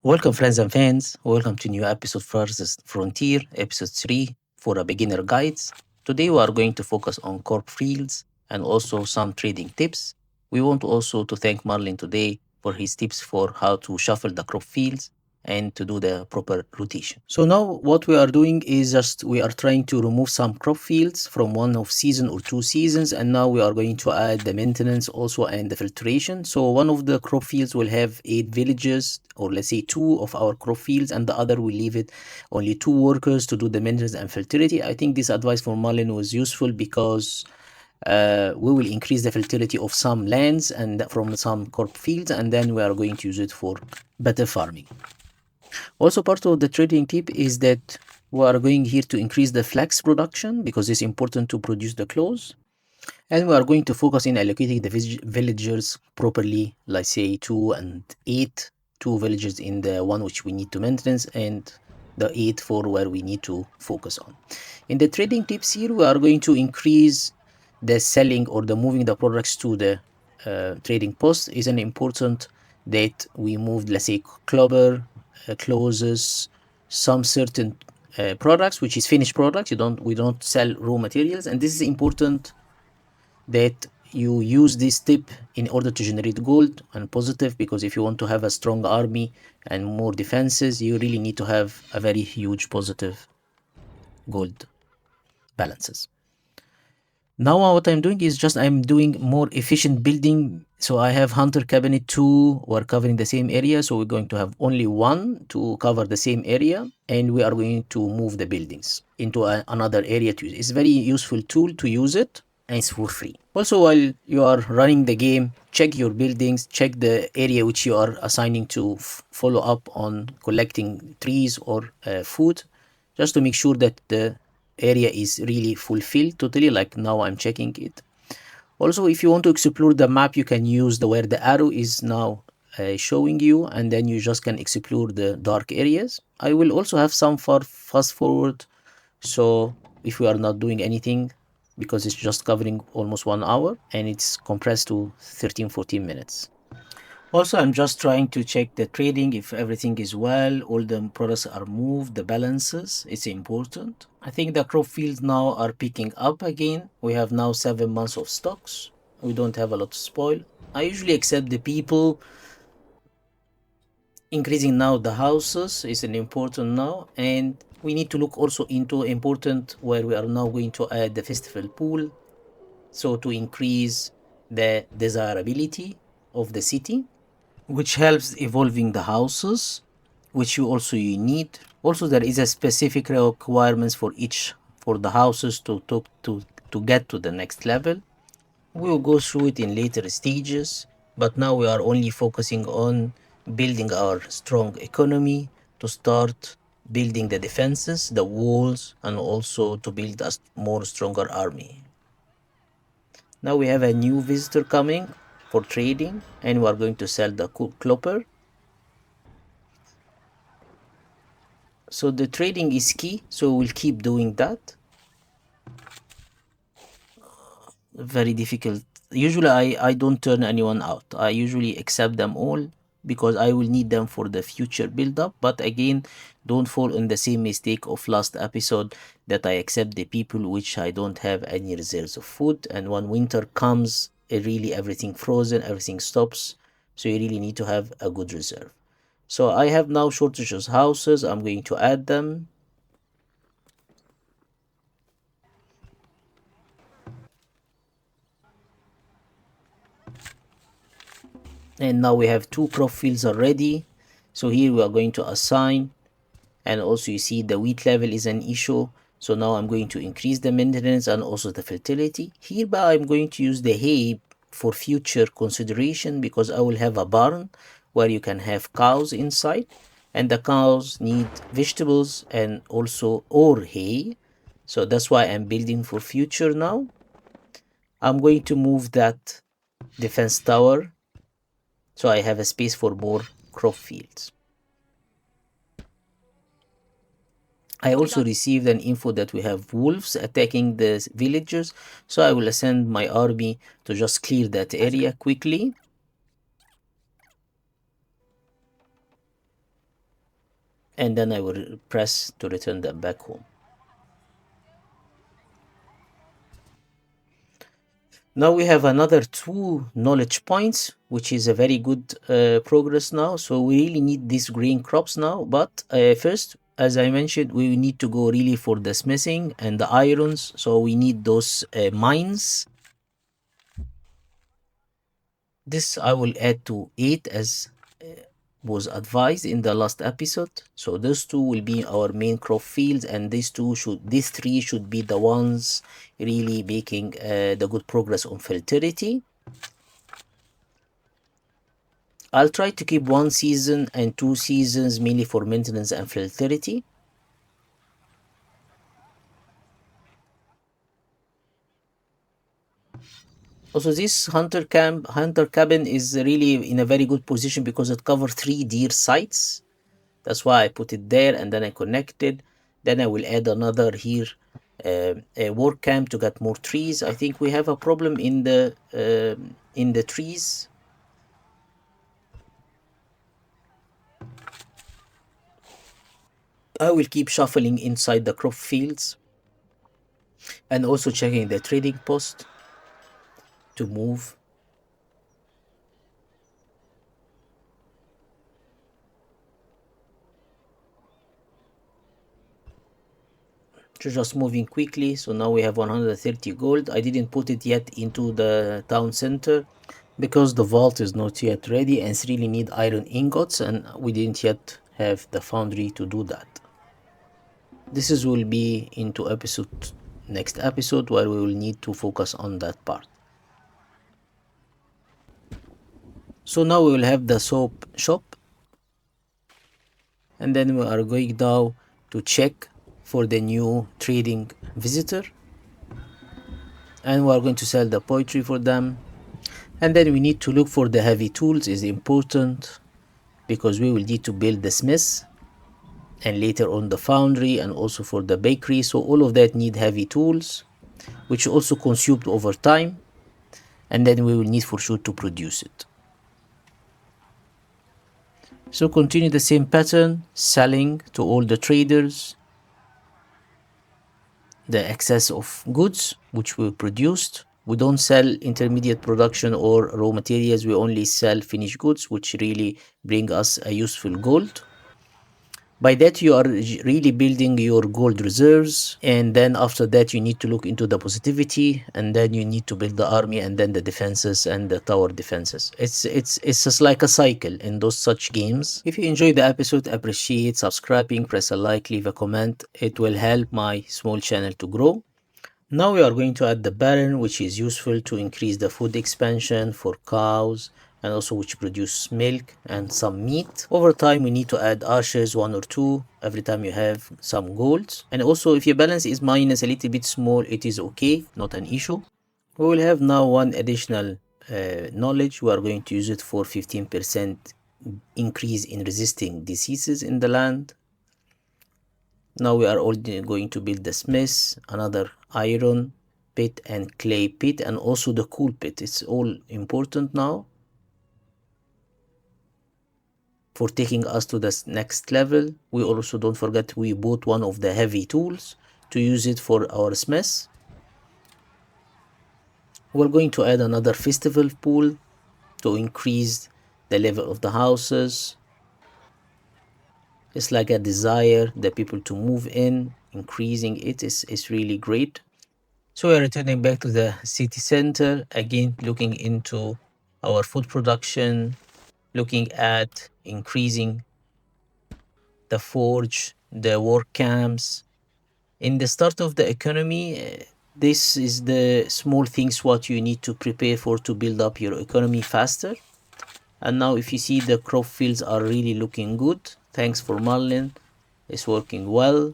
Welcome, friends and fans. Welcome to new episode Farthest Frontier, episode 3 for a beginner guides. Today we are going to focus on crop fields and also some trading tips. We want also to thank Marlin today for his tips for how to shuffle the crop fields and to do the proper rotation. So now what we are doing is just we are trying to remove some crop fields from one of season or 2 seasons, and now we are going to add the maintenance also and the filtration. So one of the crop fields will have 8 villages, or let's say 2 of our crop fields, and the other will leave it only 2 workers to do the maintenance and fertility. I think this advice from Marlin was useful because we will increase the fertility of some lands and from some crop fields, and then we are going to use it for better farming. Also, part of the trading tip is that we are going here to increase the flax production because it's important to produce the clothes. And we are going to focus in allocating the villagers properly, like say 2 and 8, 2 villages in the one which we need to maintenance and the 8 for where we need to focus on. In the trading tips here, we are going to increase the selling or the moving the products to the trading post. Is an important that we moved, let's say, clover, clothes, some certain products, which is finished products. We don't sell raw materials, and this is important that you use this tip in order to generate gold and positive, because if you want to have a strong army and more defenses, you really need to have a very huge positive gold balances. Now what I'm doing is just I'm doing more efficient building. So I have hunter cabinet 2, we're covering the same area, so we're going to have only 1 to cover the same area, and we are going to move the buildings into another area to use. It's a very useful tool to use it, and it's for free. Also, while you are running the game, check your buildings, check the area which you are assigning to follow up on collecting trees or food, just to make sure that the area is really fulfilled totally, like now I'm checking it. Also, if you want to explore the map, you can use where the arrow is now showing you, and then you just can explore the dark areas. I will also have some fast forward, so if we are not doing anything, because it's just covering almost 1 hour and it's compressed to 13-14 minutes. Also, I'm just trying to check the trading, if everything is well, all the products are moved, the balances, it's important. I think the crop fields now are picking up again. We have now 7 months of stocks. We don't have a lot to spoil. I usually accept the people. Increasing now the houses is an important now, and we need to look also into important where we are now going to add the festival pool, so to increase the desirability of the city, which helps evolving the houses, which you need. Also, there is a specific requirements for each for the houses to get to the next level. We will go through it in later stages, but now we are only focusing on building our strong economy, to start building the defenses, the walls, and also to build a more stronger army. Now we have a new visitor coming for trading, and we are going to sell the clopper. So the trading is key, so we'll keep doing that. Very difficult. Usually I don't turn anyone out. I usually accept them all because I will need them for the future build-up. But again, don't fall in the same mistake of last episode that I accept the people which I don't have any reserves of food, and when winter comes, really everything frozen, everything stops. So you really need to have a good reserve. So I have now shortages houses. I'm going to add them. And now we have 2 crop fields already. So here we are going to assign, and also you see the wheat level is an issue. So now I'm going to increase the maintenance and also the fertility. Hereby I'm going to use the hay for future consideration, because I will have a barn where you can have cows inside, and the cows need vegetables and also or hay. So that's why I'm building for future now. I'm going to move that defense tower, so I have a space for more crop fields. I also received an info that we have wolves attacking the villagers, so I will send my army to just clear that area quickly. and then I will press to return them back home. Now we have another 2 knowledge points, which is a very good progress now. So we really need these green crops now. But first, as I mentioned, we need to go really for the smithing and the irons. So we need those mines. This I will add to 8 as was advised in the last episode. So those 2 will be our main crop fields, and these 3 should be the ones really making the good progress on fertility. I'll try to keep 1 season and 2 seasons mainly for maintenance and fertility. Also, this hunter cabin is really in a very good position because it covers 3 deer sites. That's why I put it there, and then I connected. Then I will add another here, a work camp to get more trees. I think we have a problem in the trees. I will keep shuffling inside the crop fields and also checking the trading post to move. Just moving quickly. So now we have 130 gold. I didn't put it yet into the town center because the vault is not yet ready and really need iron ingots, and we didn't yet have the foundry to do that. This is will be into next episode where we will need to focus on that part. So now we will have the soap shop, and then we are going now to check for the new trading visitor, and we are going to sell the poetry for them. And then we need to look for the heavy tools is important because we will need to build the smith and later on the foundry and also for the bakery. So all of that need heavy tools, which also consumed over time, and then we will need for sure to produce it. So continue the same pattern, selling to all the traders the excess of goods which we produced. We don't sell intermediate production or raw materials, we only sell finished goods, which really bring us a useful gold. By that, you are really building your gold reserves, and then after that, you need to look into the positivity, and then you need to build the army, and then the defenses and the tower defenses. It's just like a cycle in those such games. If you enjoyed the episode, appreciate subscribing, press a like, leave a comment. It will help my small channel to grow. Now we are going to add the barren, which is useful to increase the food expansion for cows and also which produce milk and some meat. Over time, we need to add ashes, 1 or 2, every time you have some gold. And also, if your balance is minus a little bit small, it is okay, not an issue. We will have now 1 additional knowledge. We are going to use it for 15% increase in resisting diseases in the land. Now we are already going to build the smith, another iron pit and clay pit, and also the cool pit. It's all important now for taking us to the next level. We also don't forget we bought one of the heavy tools to use it for our smith. We're going to add another festival pool to increase the level of the houses. It's like a desire the people to move in, increasing it is really great. So we're returning back to the city center, again looking into our food production, looking at increasing the forge, the work camps. In the start of the economy, this is the small things what you need to prepare for to build up your economy faster. And now if you see the crop fields are really looking good, thanks for Marlin, it's working well.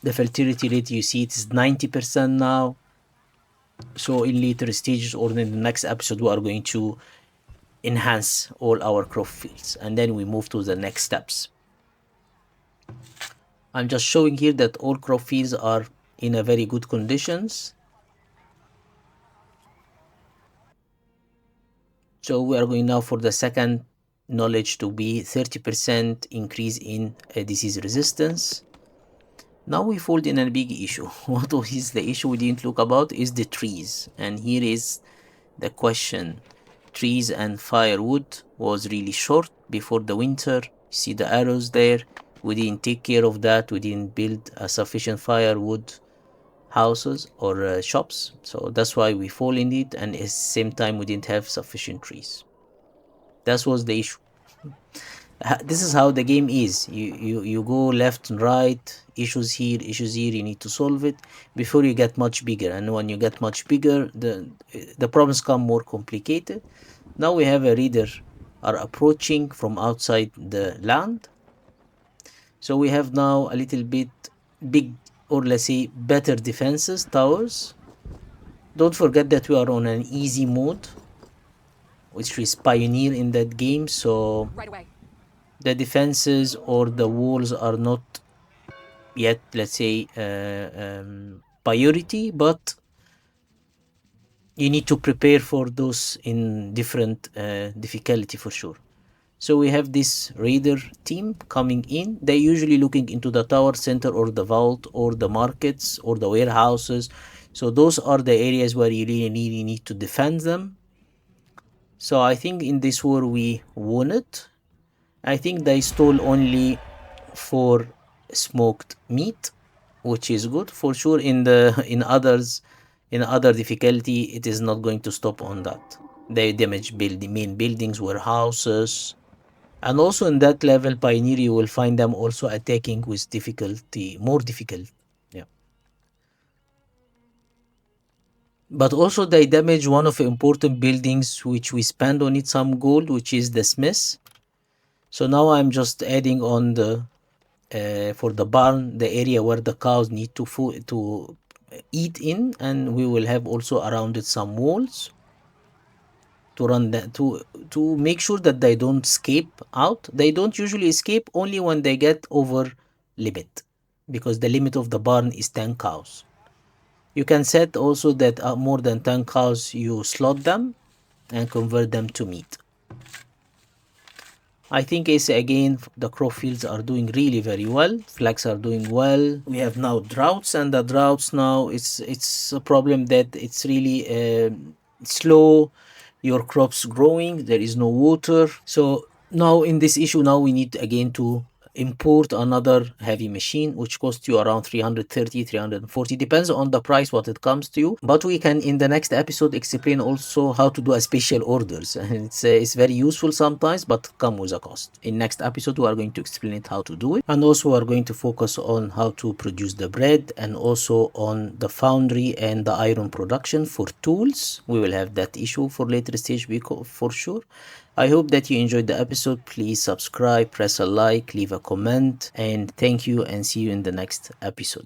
The fertility rate, you see it is 90% now. So in later stages or in the next episode, we are going to enhance all our crop fields and then we move to the next steps. I'm just showing here that all crop fields are in a very good conditions. So we are going now for the second knowledge to be 30% increase in disease resistance. Now we fall in a big issue. What is the issue we didn't look about is the trees. And here is the question. Trees and firewood was really short before the winter. See the arrows there. We didn't take care of that. We didn't build a sufficient firewood houses or shops. So that's why we fall in it. And at the same time, we didn't have sufficient trees. That was the issue. This is how the game is. You go left and right, issues here, you need to solve it before you get much bigger. And when you get much bigger, the problems come more complicated. Now we have a reader are approaching from outside the land. So we have now a little bit big, or let's say better defenses, towers. Don't forget that we are on an easy mode, which is pioneer in that game. So Right away. the defenses or the walls are not yet, let's say, priority, but you need to prepare for those in different difficulty for sure. So we have this raider team coming in. They're usually looking into the tower center or the vault or the markets or the warehouses. So those are the areas where you really need to defend them. So I think in this war we won it. I think they stole only for smoked meat, which is good for sure. In other difficulty, it is not going to stop on that. They damage main buildings, warehouses, and also in that level, Pioneer, you will find them also attacking with difficulty, more difficult. Yeah. But also they damage one of the important buildings which we spend on it some gold, which is the Smith. So now I'm just adding on the for the barn, the area where the cows need to eat in, and we will have also around it some walls to run that to make sure that they don't escape out. They don't usually escape only when they get over limit, because the limit of the barn is 10 cows. You can set also that more than 10 cows you slot them and convert them to meat. I think it's again the crop fields are doing really very well. Flax are doing well. We have now droughts, and the droughts now it's a problem that it's really slow. Your crops growing. There is no water. So now in this issue, now we need again to import another heavy machine, which costs you around 330, 340, depends on the price what it comes to you. But we can in the next episode explain also how to do a special orders. It's very useful sometimes, but come with a cost. In next episode we are going to explain it how to do it, and also we are going to focus on how to produce the bread, and also on the foundry and the iron production for tools. We will have that issue for later stage for sure. I hope that you enjoyed the episode. Please subscribe, press a like, leave a comment, and thank you, and see you in the next episode.